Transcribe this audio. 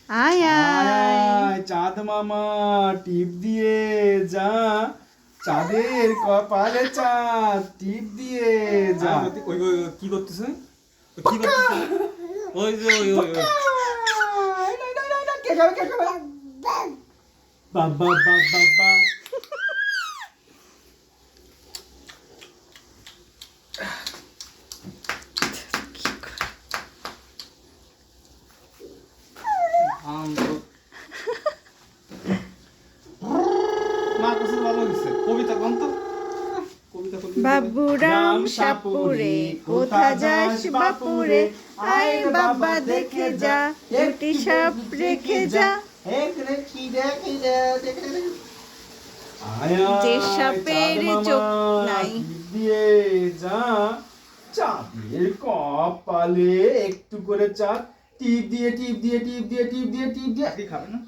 আয় আয় আয় আয় চাঁদ মামা টিপ দিয়ে যা, চাঁদের কপালে চাঁদ টিপ দিয়ে যা। ওই ওই ওই, কি করতেছে? কি করতেছে? ওই যে ওই ওই ওই কে খাবে কে খাবে? বাবা বাবা বাবা। আম তো মা কাছে ভালো হয়েছে। কবিতা কোন তো? কবিতা কবিতা বাবুরাম সাপুরে কোথা যাস বাপুরে, আয় বাবা দেখে যা দুটি সাপ রেখে যা। আয় যে আয় সাপের চাঁদ মামা, চোখ নাই। টিপ দিয়ে যা, চাঁদের কপালে একটু করে চাঁদ টিপ দিয়ে টিপ দিয়ে টিপ দিয়ে টিপ দিয়ে টিপ দিয়ে। কি খাবে না?